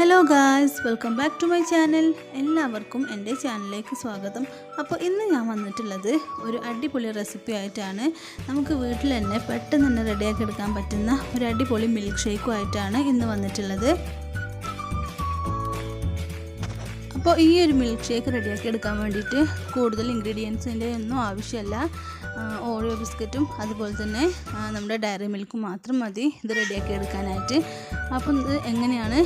Hello guys, welcome back to my channel. എല്ലാവർക്കും എൻ്റെ ചാനലിലേക്ക് സ്വാഗതം. അപ്പോൾ ഇന്ന് ഞാൻ വന്നിട്ടുള്ളത് ഒരു അടിപൊളി റെസിപ്പി ആയിട്ടാണ്. നമുക്ക് വീട്ടിൽ തന്നെ പെട്ടെന്ന് തന്നെ റെഡിയാക്കി എടുക്കാൻ പറ്റുന്ന ഒരു അടിപൊളി മിൽക്ക് ഷേക്കും ആയിട്ടാണ് ഇന്ന് വന്നിട്ടുള്ളത്. അപ്പോൾ ഈ ഒരു മിൽക്ക് ഷേക്ക് റെഡിയാക്കി എടുക്കാൻ വേണ്ടിയിട്ട് കൂടുതൽ ഇൻഗ്രീഡിയൻസിൻ്റെ ഒന്നും ആവശ്യമില്ല. ഓറിയോ ബിസ്ക്കറ്റും അതുപോലെ തന്നെ നമ്മുടെ ഡയറി മിൽക്കും മാത്രം മതി ഇത് റെഡിയാക്കി എടുക്കാനായിട്ട്. അപ്പം ഇത് എങ്ങനെയാണ്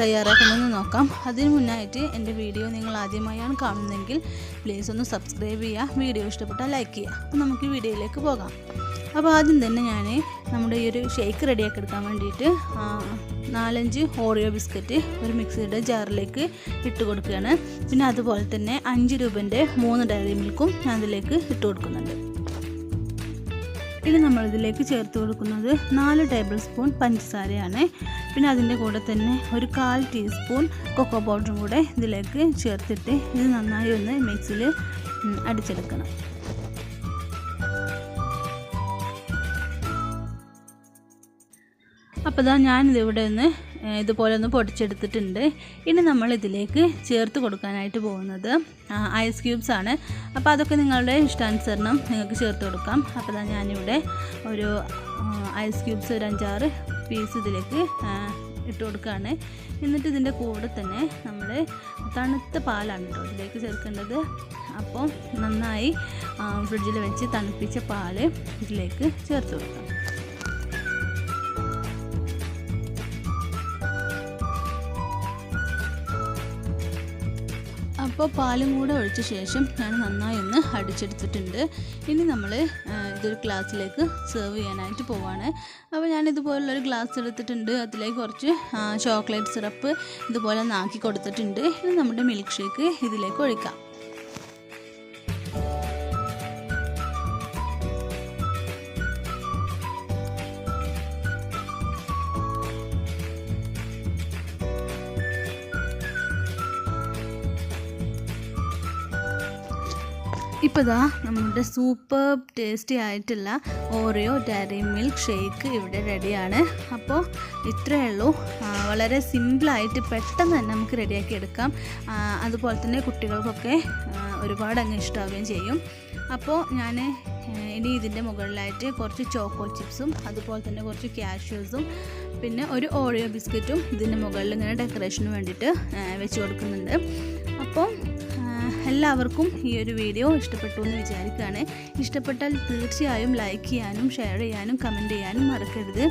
തയ്യാറാക്കുന്നതെന്ന് നോക്കാം. അതിന് മുന്നായിട്ട് എൻ്റെ വീഡിയോ നിങ്ങൾ ആദ്യമായാണ് കാണുന്നതെങ്കിൽ പ്ലീസ് ഒന്ന് സബ്സ്ക്രൈബ് ചെയ്യുക, വീഡിയോ ഇഷ്ടപ്പെട്ടാൽ ലൈക്ക് ചെയ്യുക. അപ്പോൾ നമുക്ക് വീഡിയോയിലേക്ക് പോകാം. അപ്പോൾ ആദ്യം തന്നെ ഞാൻ നമ്മുടെ ഈ ഒരു ഷേക്ക് റെഡിയാക്കി എടുക്കാൻ വേണ്ടിയിട്ട് 4-5 ഓറിയോ ബിസ്ക്കറ്റ് ഒരു മിക്സിയുടെ ജാറിലേക്ക് ഇട്ട് കൊടുക്കുകയാണ്. പിന്നെ അതുപോലെ തന്നെ 5 രൂപൻ്റെ 3 ഡയറി മിൽക്കും ഞാൻ ഇതിലേക്ക് ഇട്ട് കൊടുക്കുന്നുണ്ട്. ഇനി നമ്മളിതിലേക്ക് ചേർത്ത് കൊടുക്കുന്നത് 4 ടേബിൾ സ്പൂൺ പഞ്ചസാരയാണ്. പിന്നെ അതിൻ്റെ കൂടെ തന്നെ ഒരു 1/4 ടീസ്പൂൺ കൊക്കോ പൗഡറും കൂടെ ഇതിലേക്ക് ചേർത്തിട്ട് ഇത് നന്നായി ഒന്ന് മിക്സിയിൽ അടിച്ചെടുക്കണം. അപ്പോൾ ഞാനിതിവിടെ ഇതുപോലെ ഒന്ന് പൊടിച്ചെടുത്തിട്ടുണ്ട്. ഇനി നമ്മൾ ഇതിലേക്ക് ചേർത്ത് കൊടുക്കാനായിട്ട് പോകുന്നത് ഐസ് ക്യൂബ്സ് ആണ്. അപ്പോൾ അതൊക്കെ നിങ്ങളുടെ ഇഷ്ടാനുസരണം നിങ്ങൾക്ക് ചേർത്ത് കൊടുക്കാം. അപ്പോൾ ഞാനിവിടെ ഒരു ഐസ് ക്യൂബ്സ് ഒരു 5-6 പീസ് ഇതിലേക്ക് ഇട്ട് കൊടുക്കുകയാണ്. എന്നിട്ട് ഇതിൻ്റെ കൂടെ തന്നെ നമ്മൾ തണുത്ത പാലാണ് കേട്ടോ ഇതിലേക്ക് ചേർക്കേണ്ടത്. അപ്പോൾ നന്നായി ഫ്രിഡ്ജിൽ വെച്ച് തണുപ്പിച്ച പാല് ഇതിലേക്ക് ചേർത്ത് കൊടുക്കാം. അപ്പോൾ പാലും കൂടെ ഒഴിച്ച ശേഷം ഞാൻ നന്നായി ഒന്ന് അടിച്ചെടുത്തിട്ടുണ്ട്. ഇനി നമ്മൾ ഇതൊരു ഗ്ലാസ്സിലേക്ക് സെർവ് ചെയ്യാനായിട്ട് പോവാണ്. അപ്പോൾ ഞാനിതുപോലുള്ളൊരു ഗ്ലാസ് എടുത്തിട്ടുണ്ട്. അതിലേക്ക് കുറച്ച് ചോക്ലേറ്റ് സിറപ്പ് ഇതുപോലെ നാക്കി കൊടുത്തിട്ടുണ്ട്. ഇനി നമ്മുടെ മിൽക്ക് ഷേക്ക് ഇതിലേക്ക് ഒഴിക്കാം. ഇപ്പോൾ നമ്മുടെ സൂപ്പർ ടേസ്റ്റി ആയിട്ടുള്ള ഓറിയോ ഡയറി മിൽക്ക് ഷേക്ക് ഇവിടെ റെഡിയാണ്. അപ്പോൾ ഇത്രയേ ഉള്ളൂ. വളരെ സിമ്പിളായിട്ട് പെട്ടെന്ന് തന്നെ നമുക്ക് റെഡിയാക്കി എടുക്കാം. അതുപോലെ തന്നെ കുട്ടികൾക്കൊക്കെ ഒരുപാട് അങ്ങ് ഇഷ്ടമാവുകയും ചെയ്യും. അപ്പോൾ ഞാൻ ഇനി ഇതിൻ്റെ മുകളിലായിട്ട് കുറച്ച് ചോക്കോ ചിപ്സും അതുപോലെ തന്നെ കുറച്ച് കാഷ്യൂസും പിന്നെ ഒരു ഓറിയോ ബിസ്ക്കറ്റും ഇതിൻ്റെ മുകളിൽ ഇങ്ങനെ ഡെക്കറേഷന് വേണ്ടിയിട്ട് വെച്ച് കൊടുക്കുന്നുണ്ട്. അപ്പോൾ എല്ലാവർക്കും ഈ ഒരു വീഡിയോ ഇഷ്ടപ്പെട്ടു എന്ന് വിചാരിക്കുകയാണ്. ഇഷ്ടപ്പെട്ടാൽ തീർച്ചയായും ലൈക്ക് ചെയ്യാനും ഷെയർ ചെയ്യാനും കമൻറ്റ് ചെയ്യാനും മറക്കരുത്.